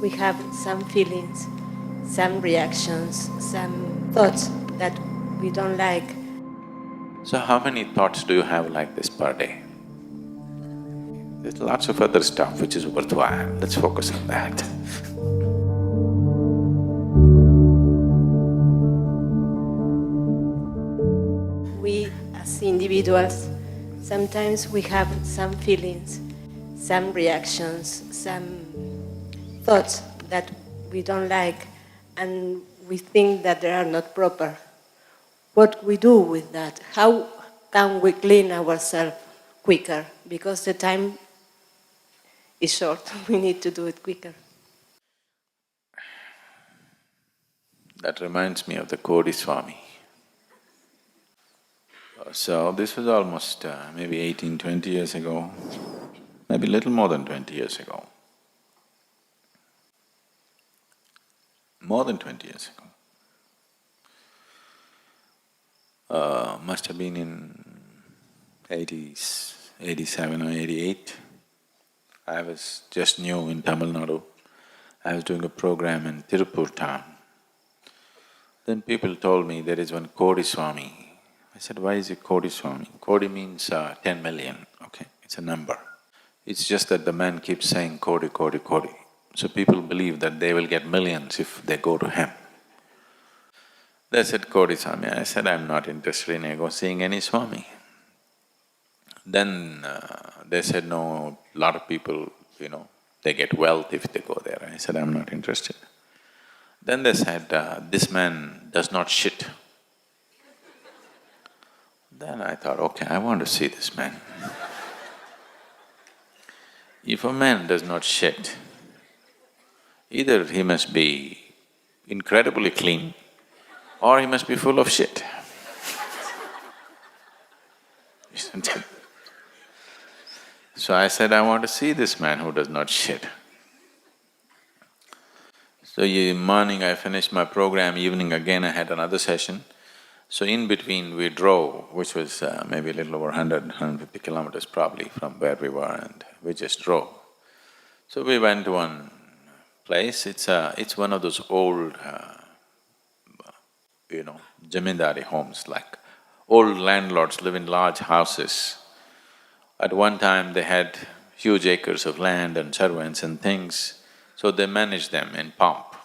we have some feelings, some reactions, some thoughts that we don't like. So how many thoughts do you have like this per day? There's lots of other stuff which is worthwhile, let's focus on that. We as individuals, sometimes we have some feelings, some reactions, some thoughts that we don't like, and we think that they are not proper. What we do with that? How can we clean ourselves quicker? Because the time is short, we need to do it quicker. That reminds me of the Kodi Swami. So this was almost maybe 18, 20 years ago, maybe little more than 20 years ago. More than 20 years ago. Must have been in 87 or 88. I was just new in Tamil Nadu. I was doing a program in Tirupur town. Then people told me there is one Kodi Swami. I said, why is it Kodi Swami? Kodi means 10 million, okay, it's a number. It's just that the man keeps saying Kodi, Kodi, Kodi. So people believe that they will get millions if they go to him. They said, Kodi Swami. I said, I'm not interested in seeing any Swami. Then they said, no, a lot of people, they get wealth if they go there. I said, I'm not interested. Then they said, this man does not shit. Then I thought, okay, I want to see this man. If a man does not shit, either he must be incredibly clean or he must be full of shit. Isn't it? So I said, I want to see this man who does not shit. So in morning I finished my program, evening again I had another session. So in between we drove, which was maybe a little over 150 kilometers probably from where we were, and we just drove. So we went to one place, it's one of those old, zamindari homes, like old landlords live in large houses. At one time they had huge acres of land and servants and things, so they managed them in pomp.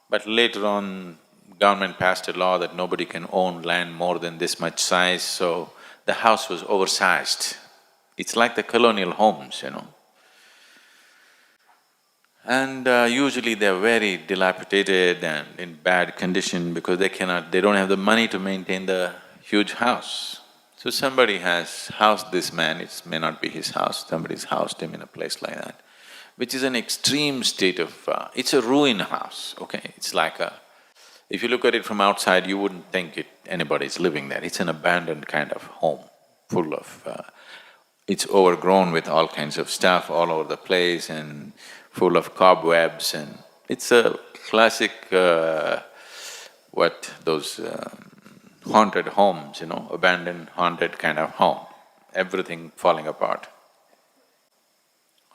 But later on, government passed a law that nobody can own land more than this much size, so the house was oversized. It's like the colonial homes, And usually they're very dilapidated and in bad condition because they don't have the money to maintain the huge house. So somebody has housed this man, it may not be his house, somebody's housed him in a place like that, which is an extreme state of… it's a ruin house, okay? It's like if you look at it from outside, you wouldn't think anybody's living there. It's an abandoned kind of home, full of… it's overgrown with all kinds of stuff all over the place and full of cobwebs, and it's a classic, those haunted homes, abandoned, haunted kind of home, everything falling apart.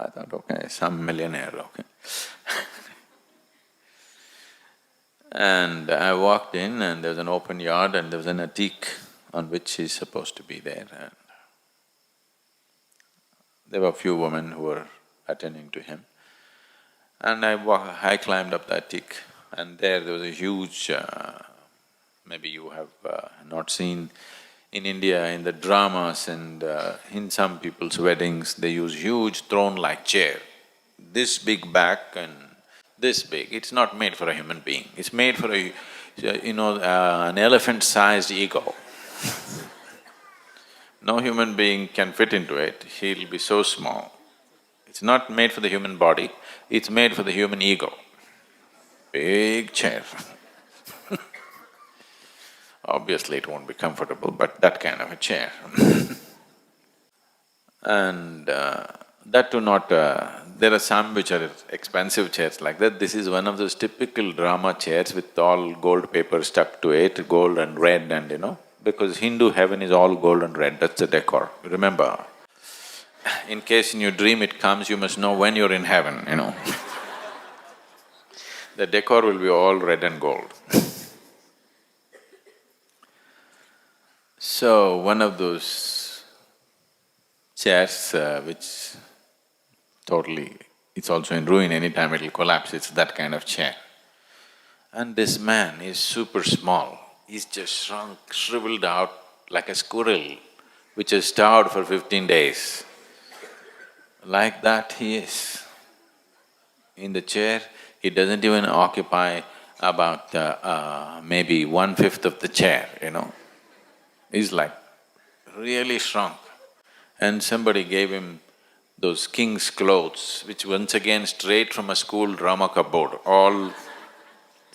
I thought, okay, some millionaire, okay. And I walked in and there was an open yard and there was an attic on which he's supposed to be there, and there were a few women who were attending to him. And I climbed up the attic, and there was a huge… maybe you have not seen, in India, in the dramas and in some people's weddings, they use huge throne-like chair, this big back and this big. It's not made for a human being, it's made for an elephant-sized ego. No human being can fit into it, he'll be so small. It's not made for the human body, it's made for the human ego. Big chair. Obviously it won't be comfortable, but that kind of a chair. And that too not… there are some which are expensive chairs like that. This is one of those typical drama chairs with all gold paper stuck to it, gold and red and because Hindu heaven is all gold and red, that's the decor, remember. In case in your dream it comes, you must know when you're in heaven, the decor will be all red and gold. So, one of those chairs which totally… it's also in ruin, anytime it'll collapse, it's that kind of chair. And this man is super small, he's just shrunk, shriveled out like a squirrel which has starved for 15 days. Like that he is. In the chair, he doesn't even occupy about maybe 1/5 of the chair, He's like really shrunk. And somebody gave him those king's clothes, which once again straight from a school drama cupboard, all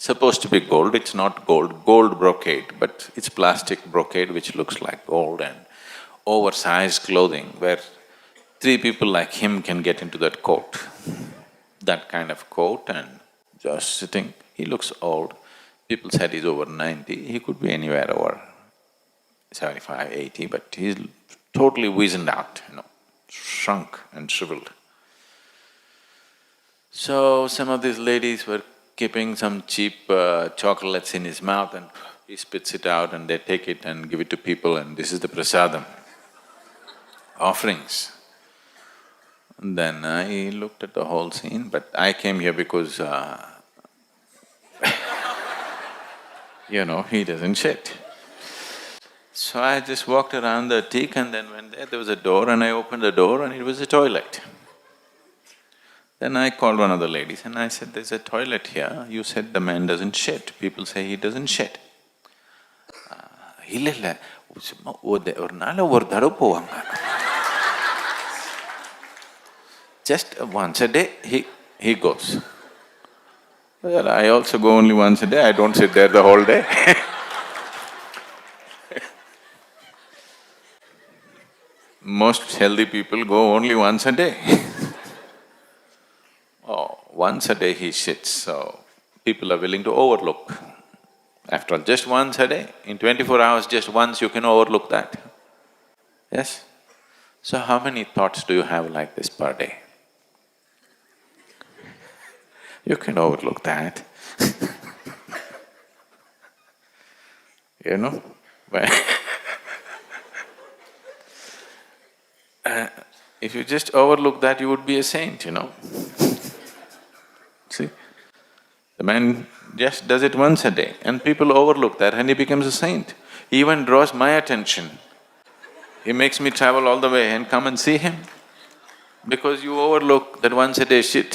supposed to be gold, it's not gold, gold brocade, but it's plastic brocade which looks like gold, and oversized clothing where 3 people like him can get into that coat. That kind of coat and just sitting, he looks old. People said he's over 90, he could be anywhere over 75, 80, but he's totally wizened out, shrunk and shriveled. So, some of these ladies were keeping some cheap chocolates in his mouth, and he spits it out and they take it and give it to people, and this is the prasadam, offerings. And then I looked at the whole scene, but I came here because he doesn't shit. So I just walked around the teak and then went there was a door, and I opened the door and it was a toilet. Then I called one of the ladies and I said, "There's a toilet here, you said the man doesn't shit, people say he doesn't shit." இல்ல ஒரு நாள் ஒரு தடவை போவாங்க. Just once a day he goes. Well, I also go only once a day, I don't sit there the whole day. Most healthy people go only once a day. Oh, once a day he shits, so people are willing to overlook. After all, just once a day, in 24 hours, just once you can overlook that. Yes? So how many thoughts do you have like this per day? You can overlook that. But if you just overlook that, you would be a saint, See? The man just does it once a day and people overlook that and he becomes a saint. He even draws my attention. He makes me travel all the way and come and see him because you overlook that once a day shit.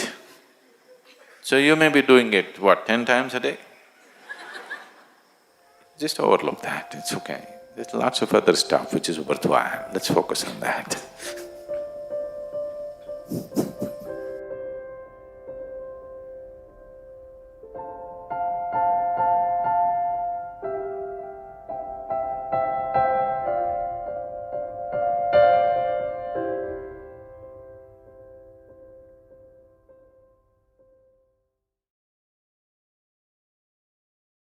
So you may be doing it, what, 10 times a day? Just overlook that, it's okay. There's lots of other stuff which is worthwhile, let's focus on that.